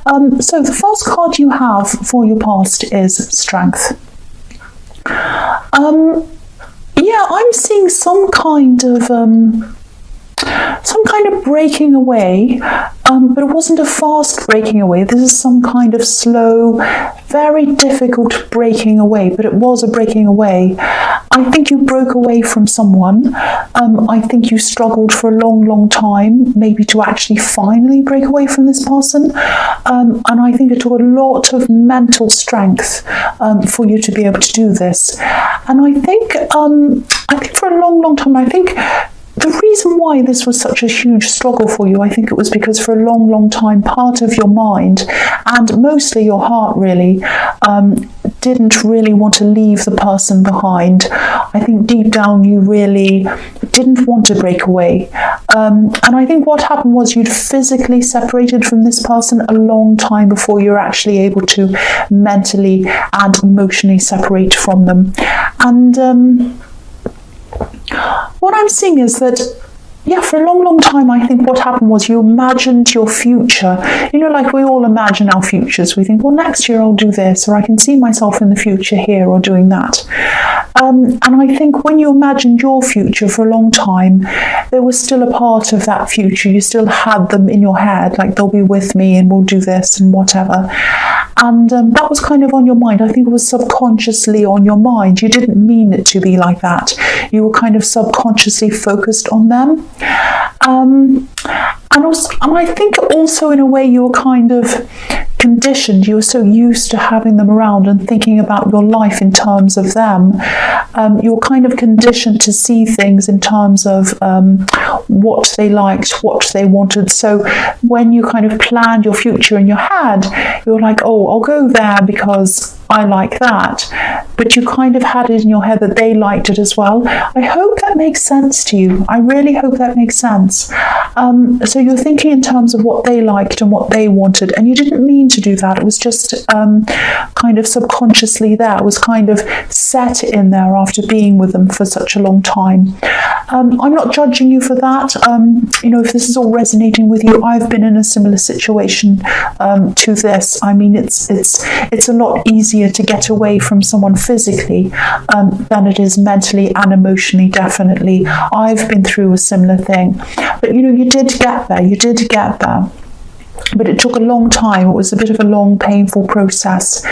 So the first card you have for your past is strength. Yeah, I'm seeing some kind of breaking away, but it wasn't a fast breaking away. This is some kind of slow, very difficult breaking away, but it was a breaking away. I think you broke away from someone. I think you struggled for a long, long time, maybe to actually finally break away from this person. And I think it took a lot of mental strength for you to be able to do this. And I think for a long, long time, I think the reason why this was such a huge struggle for you, I think it was because for a long, long time, part of your mind, and mostly your heart really, didn't really want to leave the person behind. I think deep down you really didn't want to break away. And I think what happened was you'd physically separated from this person a long time before you're actually able to mentally and emotionally separate from them. And what I'm seeing is that, yeah, for a long, long time, I think what happened was you imagined your future. You know, like we all imagine our futures. We think, well, next year I'll do this, or I can see myself in the future here or doing that. And I think when you imagined your future for a long time, there was still a part of that future. You still had them in your head, like they'll be with me and we'll do this and whatever. And that was kind of on your mind. I think it was subconsciously on your mind. You didn't mean it to be like that. You were kind of subconsciously focused on them. And I think also in a way you were kind of conditioned. You were so used to having them around and thinking about your life in terms of them. You were kind of conditioned to see things in terms of what they liked, what they wanted. So when you kind of planned your future in your head, you were like, oh, I'll go there because I like that. But you kind of had it in your head that they liked it as well. I hope that makes sense to you. I really hope that makes sense. So you're thinking in terms of what they liked and what they wanted, and you didn't mean to do that. It was just kind of subconsciously there. It was kind of set in there after being with them for such a long time. I'm not judging you for that. You know, if this is all resonating with you, I've been in a similar situation to this. I mean, it's a lot easier to get away from someone physically than it is mentally and emotionally, definitely. I've been through a similar thing. But, you know, you did get there. You did get there. But it took a long time. It was a bit of a long, painful process.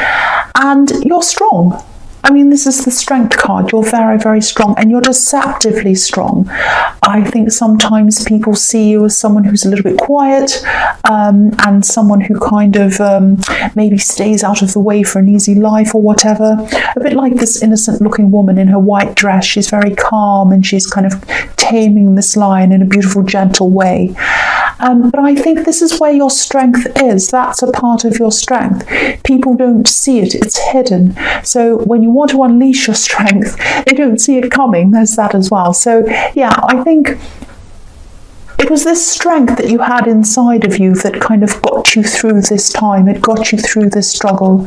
And you're strong. I mean, this is the strength card. You're very, very strong, and you're deceptively strong. I think sometimes people see you as someone who's a little bit quiet and someone who kind of maybe stays out of the way for an easy life or whatever. A bit like this innocent-looking woman in her white dress. She's very calm and she's kind of taming this lion in a beautiful, gentle way. But I think this is where your strength is. That's a part of your strength. People don't see it. It's hidden. So when you want to unleash your strength, they don't see it coming. There's that as well. So yeah, I think it was this strength that you had inside of you that kind of got you through this time. It got you through this struggle.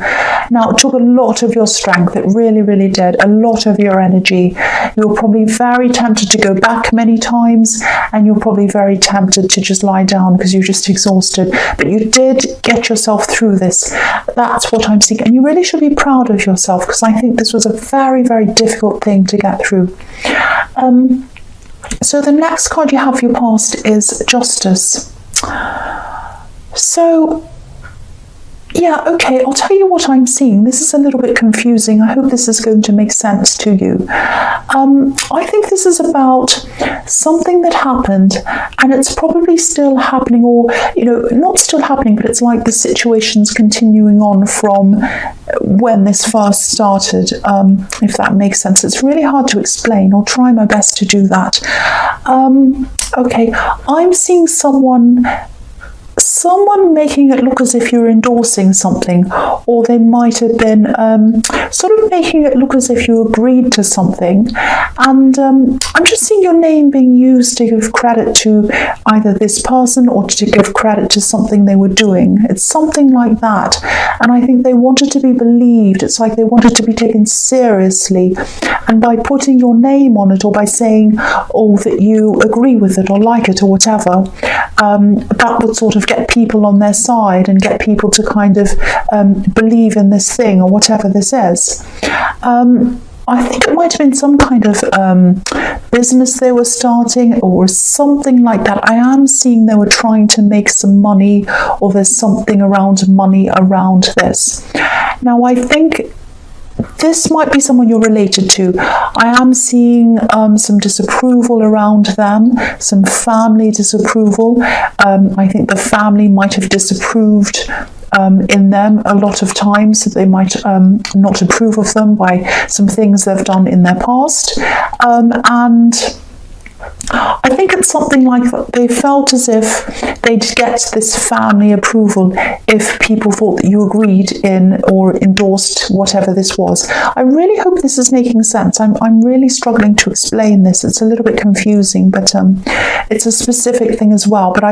Now, it took a lot of your strength. It really, really did. A lot of your energy. You were probably very tempted to go back many times, and you're probably very tempted to just lie down because you're just exhausted. But you did get yourself through this. That's what I'm seeing. And you really should be proud of yourself, because I think this was a very, very difficult thing to get through. So the next card you have for your past is Justice. So, yeah, okay, I'll tell you what I'm seeing. This is a little bit confusing. I hope this is going to make sense to you. I think this is about something that happened, and it's probably still happening, or, you know, not still happening, but it's like the situation's continuing on from when this first started, if that makes sense. It's really hard to explain. I'll try my best to do that. Okay, I'm seeing someone making it look as if you're endorsing something, or they might have been sort of making it look as if you agreed to something. And I'm just seeing your name being used to give credit to either this person or to give credit to something they were doing. It's something like that. And I think they wanted to be believed. It's like they wanted to be taken seriously. And by putting your name on it, or by saying, oh, that you agree with it or like it or whatever, that would sort of get people on their side and get people to kind of believe in this thing or whatever this is. I think it might have been some kind of business they were starting or something like that. I am seeing they were trying to make some money, or there's something around money around this. Now, I think this might be someone you're related to. I am seeing some disapproval around them, some family disapproval. I think the family might have disapproved in them a lot of times. They might not approve of them by some things they've done in their past. And I think it's something like that. They felt as if they'd get this family approval if people thought that you agreed in or endorsed whatever this was. I really hope this is making sense. I'm really struggling to explain this. It's a little bit confusing, but it's a specific thing as well. But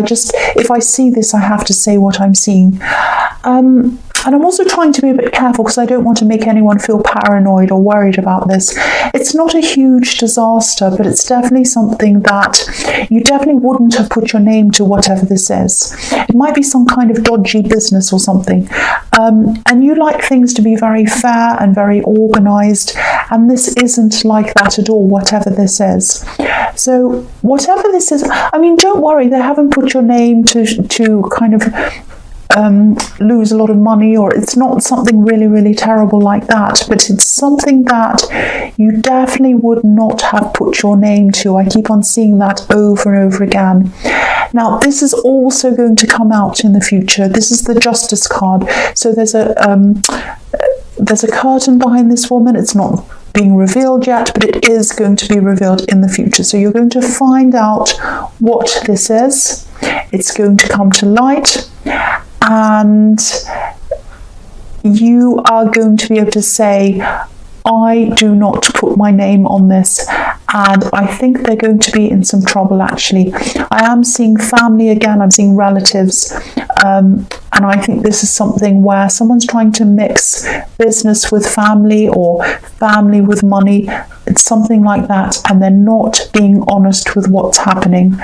if I see this, I have to say what I'm seeing. And I'm also trying to be a bit careful because I don't want to make anyone feel paranoid or worried about this. It's not a huge disaster, but it's definitely something that you definitely wouldn't have put your name to, whatever this is. It might be some kind of dodgy business or something. And you like things to be very fair and very organised, and this isn't like that at all, whatever this is. So whatever this is, I mean, don't worry, they haven't put your name to kind of lose a lot of money, or it's not something really, really terrible like that, but it's something that you definitely would not have put your name to. I keep on seeing that over and over again. Now, this is also going to come out in the future. This is the Justice card. So there's a curtain behind this woman. It's not being revealed yet, but it is going to be revealed in the future. So you're going to find out what this is. It's going to come to light, and you are going to be able to say, I do not put my name on this. And I think they're going to be in some trouble, actually. I am seeing family again, I'm seeing relatives, and I think this is something where someone's trying to mix business with family or family with money. It's something like that, and they're not being honest with what's happening.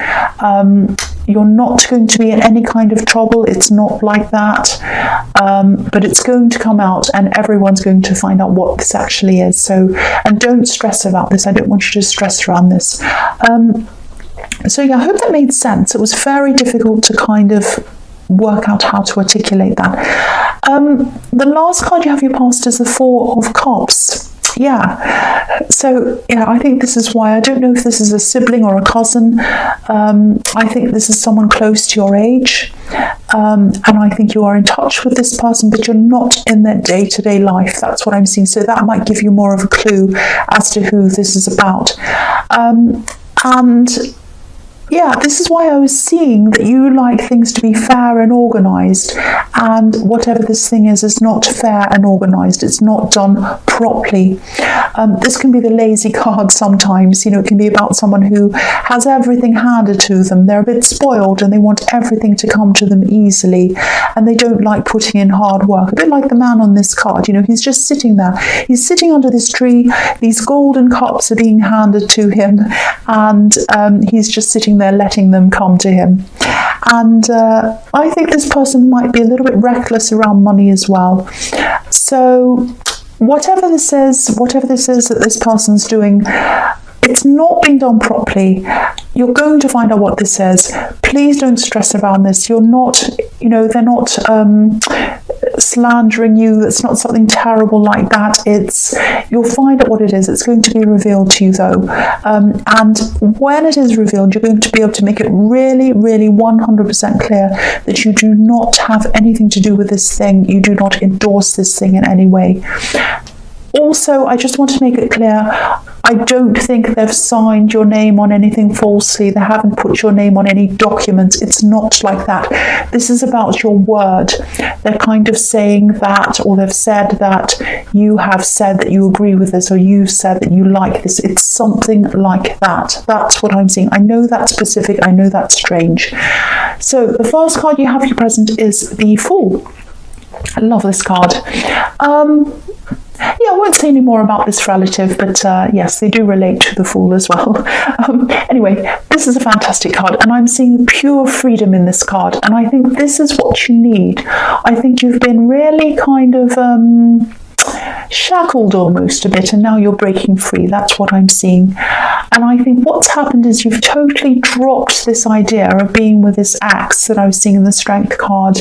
You're not going to be in any kind of trouble. It's not like that, but it's going to come out, and everyone's going to find out what this actually is. So, and don't stress about this. I don't want you to stress around this. So yeah, I hope that made sense. It was very difficult to kind of work out how to articulate that. The last card you have your past is the Four of Cups. Yeah, so yeah, I think this is why. I don't know if this is a sibling or a cousin. I think this is someone close to your age, and I think you are in touch with this person, but you're not in their day-to-day life. That's what I'm seeing. So that might give you more of a clue as to who this is about. And yeah, this is why I was seeing that you like things to be fair and organised, and whatever this thing is not fair and organised. It's not done properly. This can be the lazy card sometimes. You know, it can be about someone who has everything handed to them. They're a bit spoiled and they want everything to come to them easily, and they don't like putting in hard work. A bit like the man on this card. You know, he's just sitting there. He's sitting under this tree. These golden cups are being handed to him, and he's just sitting there letting them come to him. And I think this person might be a little bit reckless around money as well. So whatever this is that this person's doing, it's not being done properly. You're going to find out what this is. Please don't stress around this. You're not, you know, they're not slandering you. It's not something terrible like that. You'll find out what it is. It's going to be revealed to you though. And when it is revealed, you're going to be able to make it really, really 100% clear that you do not have anything to do with this thing. You do not endorse this thing in any way. Also, I just want to make it clear, I don't think they've signed your name on anything falsely. They haven't put your name on any documents. It's not like that. This is about your word. They're kind of saying that, or they've said that you have said that you agree with this, or you said that you like this. It's something like that. That's what I'm seeing. I know that's specific. I know that's strange. So the first card you have for your present is the Fool. I love this card. I won't say any more about this relative, but yes, they do relate to the Fool as well. Anyway, this is a fantastic card, and I'm seeing pure freedom in this card, and I think this is what you need. I think you've been really kind of shackled almost a bit, and now you're breaking free. That's what I'm seeing. And I think what's happened is you've totally dropped this idea of being with this axe that I was seeing in the Strength card,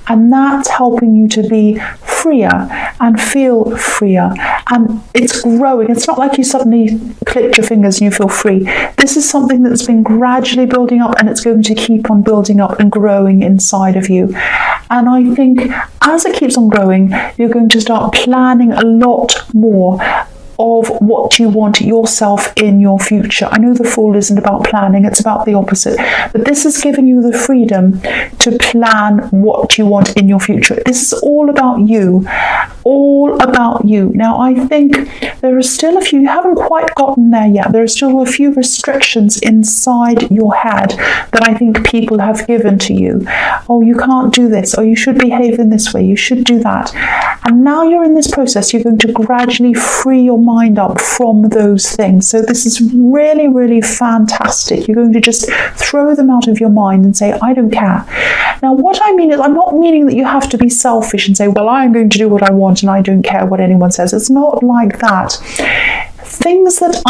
and that's helping you to be freer and feel freer, and it's growing. It's not like you suddenly click your fingers and you feel free. This is something that's been gradually building up, and it's going to keep on building up and growing inside of you. And I think as it keeps on growing, you're going to start planning a lot more of what you want yourself in your future. I know the Fool isn't about planning, it's about the opposite, but this is giving you the freedom to plan what you want in your future. This is all about you, all about you. Now, I think there are still a few, you haven't quite gotten there yet, there are still a few restrictions inside your head that I think people have given to you. Oh, you can't do this, or you should behave in this way, you should do that. And now you're in this process, you're going to gradually free your mind up from those things. So this is really, really fantastic. You're going to just throw them out of your mind and say, I don't care. Now, what I mean is, I'm not meaning that you have to be selfish and say, well, I'm going to do what I want and I don't care what anyone says. It's not like that. Things that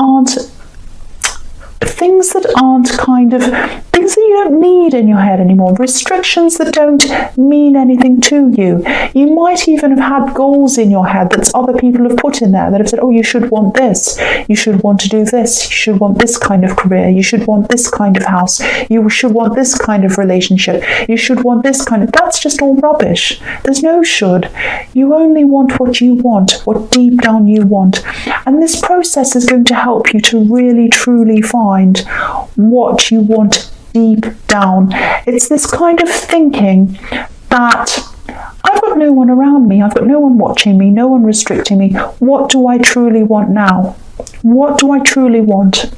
aren't kind of things that you don't need in your head anymore, restrictions that don't mean anything to you. You might even have had goals in your head that other people have put in there that have said, oh, you should want this, you should want to do this, you should want this kind of career, you should want this kind of house, you should want this kind of relationship, you should want this kind of, that's just all rubbish. There's no should. You only want what you want, what deep down you want. And this process is going to help you to really truly find what you want deep down. It's this kind of thinking that I've got no one around me, I've got no one watching me, no one restricting me. What do I truly want now? What do I truly want?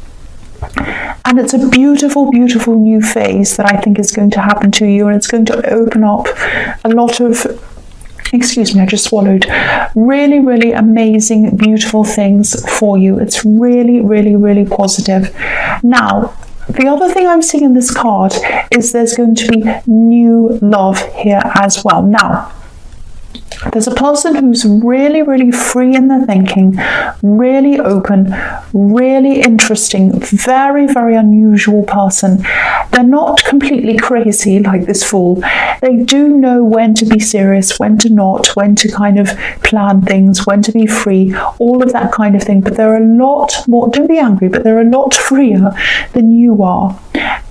And it's a beautiful, beautiful new phase that I think is going to happen to you, and it's going to open up a lot of, excuse me, I just swallowed, really, really amazing, beautiful things for you. It's really, really, really positive. Now, the other thing I'm seeing in this card is there's going to be new love here as well. Now, there's a person who's really, really free in their thinking, really open, really interesting, very, very unusual person. They're not completely crazy like this Fool. They do know when to be serious, when to not, when to kind of plan things, when to be free, all of that kind of thing. But they're a lot more, don't be angry, but they're a lot freer than you are.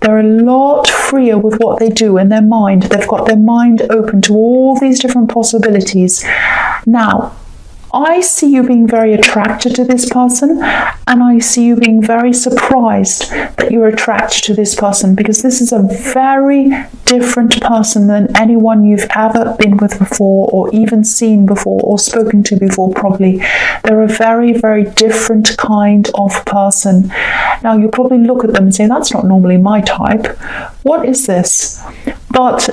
They're a lot freer with what they do in their mind. They've got their mind open to all these different possibilities. Now, I see you being very attracted to this person, and I see you being very surprised that you're attracted to this person, because this is a very different person than anyone you've ever been with before, or even seen before, or spoken to before, probably. They're a very, very different kind of person. Now, you'll probably look at them and say, that's not normally my type. What is this? But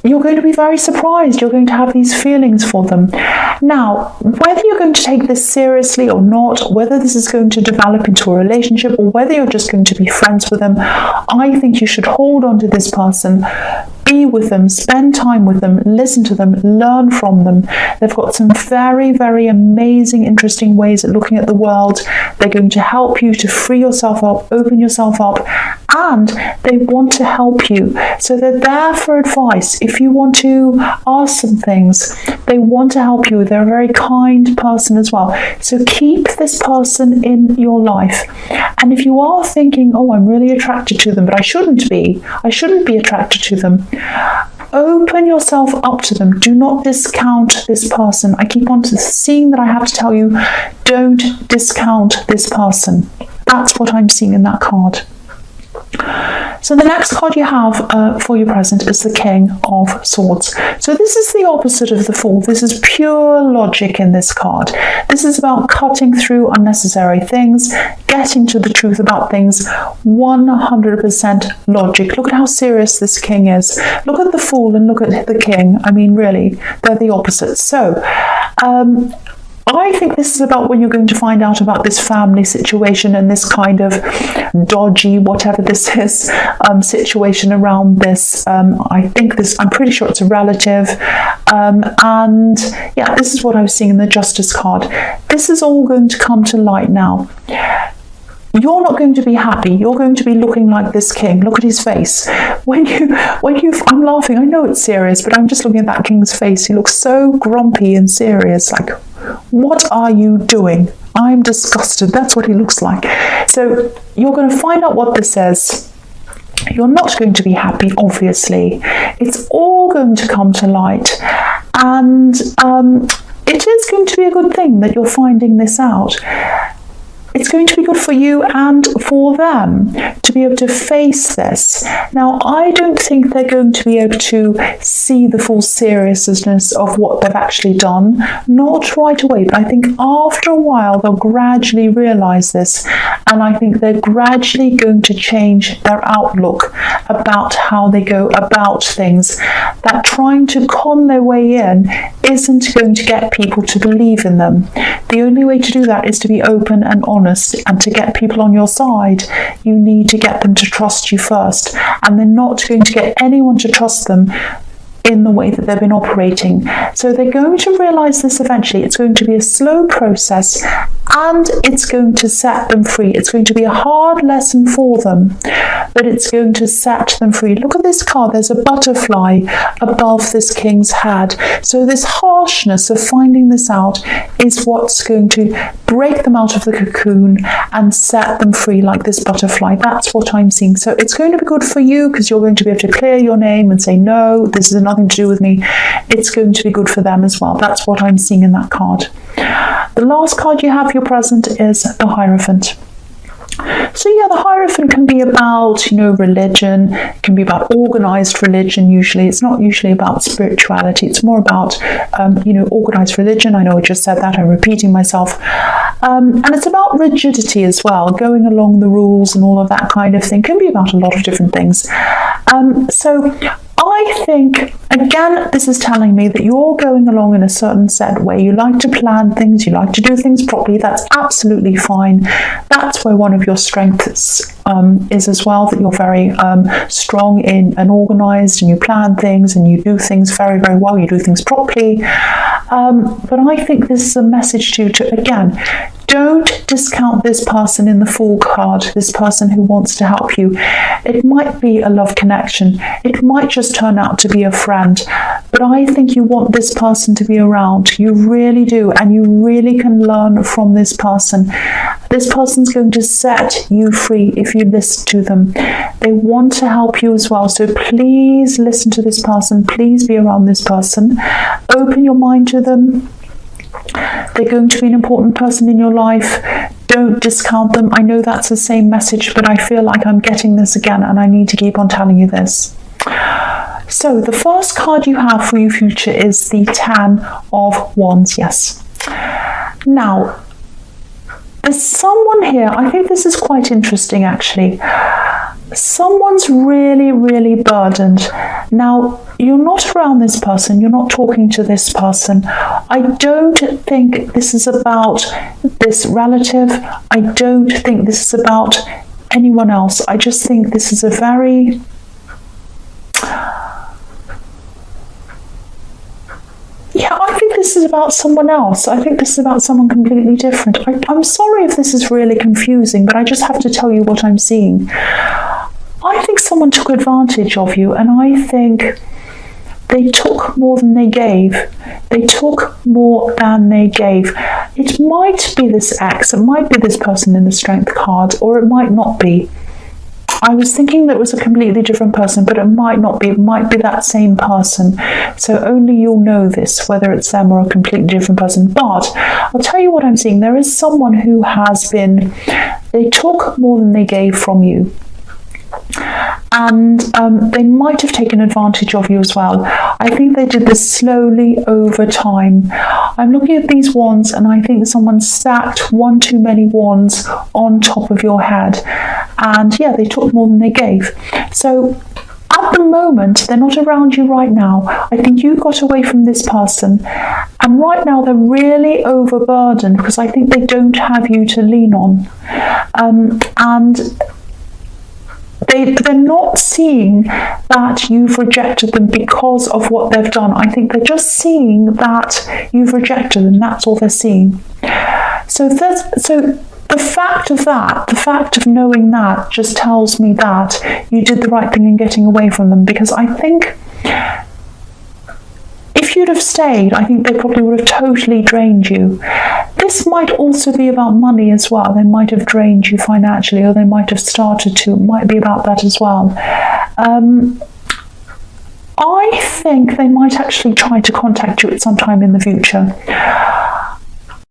you're going to be very surprised. You're going to have these feelings for them. Now, whether you're going to take this seriously or not, whether this is going to develop into a relationship, or whether you're just going to be friends with them, I think you should hold on to this person, be with them, spend time with them, listen to them, learn from them. They've got some very, very amazing, interesting ways at looking at the world. They're going to help you to free yourself up, open yourself up, and they want to help you. So they're there for advice. If you want to ask some things, they want to help you. They're a very kind person as well. So keep this person in your life. And if you are thinking, oh, I'm really attracted to them, but I shouldn't be attracted to them, open yourself up to them. Do not discount this person. I keep on seeing that I have to tell you, don't discount this person. That's what I'm seeing in that card. So the next card you have for your present is the King of Swords. So this is the opposite of the Fool. This is pure logic in this card. This is about cutting through unnecessary things, getting to the truth about things, 100% logic. Look at how serious this King is. Look at the Fool and look at the King. I mean, really, they're the opposites. So, I think this is about when you're going to find out about this family situation and this kind of dodgy, whatever this is, situation around this. I'm pretty sure it's a relative. And yeah, this is what I was seeing in the Justice card. This is all going to come to light now. You're not going to be happy. You're going to be looking like this king. Look at his face. I'm laughing. I know it's serious, but I'm just looking at that king's face. He looks so grumpy and serious. Like, what are you doing? I'm disgusted. That's what he looks like. So you're going to find out what this says. You're not going to be happy, obviously. It's all going to come to light. And it is going to be a good thing that you're finding this out. It's going to be good for you and for them to be able to face this. Now, I don't think they're going to be able to see the full seriousness of what they've actually done, not right away, but I think after a while they'll gradually realise this, and I think they're gradually going to change their outlook about how they go about things. That trying to con their way in isn't going to get people to believe in them. The only way to do that is to be open and honest. And to get people on your side, you need to get them to trust you first. And they're not going to get anyone to trust them in the way that they've been operating. So they're going to realise this eventually. It's going to be a slow process and it's going to set them free. It's going to be a hard lesson for them, but it's going to set them free. Look at this card. There's a butterfly above this king's head. So this harshness of finding this out is what's going to break them out of the cocoon and set them free like this butterfly. That's what I'm seeing. So it's going to be good for you because you're going to be able to clear your name and say, no, this is nothing to do with me. It's going to be good for them as well. That's what I'm seeing in that card. The last card you have, your present, is the Hierophant. So yeah, the Hierophant can be about, religion. It can be about organised religion usually. It's not usually about spirituality. It's more about, organised religion. I know I just said that. I'm repeating myself. And it's about rigidity as well, going along the rules and all of that kind of thing. It can be about a lot of different things. So I think, again, this is telling me that you're going along in a certain set way. You like to plan things, you like to do things properly. That's absolutely fine. That's where one of your strengths is as well, that you're very strong in and organised, and you plan things and you do things very, very well. You do things properly. But I think this is a message to you to, again, don't discount this person in the Fool card, this person who wants to help you. It might be a love connection. It might just turn out to be a friend. But I think you want this person to be around. You really do. And you really can learn from this person. This person's going to set you free if you listen to them. They want to help you as well. So please listen to this person. Please be around this person. Open your mind to them. They're going to be an important person in your life. Don't discount them. I know that's the same message, but I feel like I'm getting this again and I need to keep on telling you this. So the first card you have for your future is the Ten of Wands. Yes. Now, there's someone here. I think this is quite interesting, actually. Someone's really, really burdened. Now, you're not around this person. You're not talking to this person. I don't think this is about this relative. I don't think this is about anyone else. I just think this is a very... Yeah, I think this is about someone else. I think this is about someone completely different. I'm sorry if this is really confusing, but I just have to tell you what I'm seeing. I think someone took advantage of you, and I think they took more than they gave. They took more than they gave. It might be this ex, it might be this person in the Strength card, or it might not be. I was thinking that it was a completely different person, but it might not be. It might be that same person. So only you'll know this, whether it's them or a completely different person. But I'll tell you what I'm seeing. There is someone who has been... They took more than they gave from you. And they might have taken advantage of you as well. I think they did this slowly over time. I'm looking at these wands and I think someone stacked one too many wands on top of your head. And yeah, they took more than they gave. So at the moment, they're not around you right now. I think you got away from this person, and right now they're really overburdened because I think they don't have you to lean on. And they're not seeing that you've rejected them because of what they've done. I think they're just seeing that you've rejected them. That's all they're seeing. So the fact of knowing that just tells me that you did the right thing in getting away from them, because I think if you'd have stayed, I think they probably would have totally drained you. This might also be about money as well. They might have drained you financially, or they might have started to. It might be about that as well. I think they might actually try to contact you at some time in the future.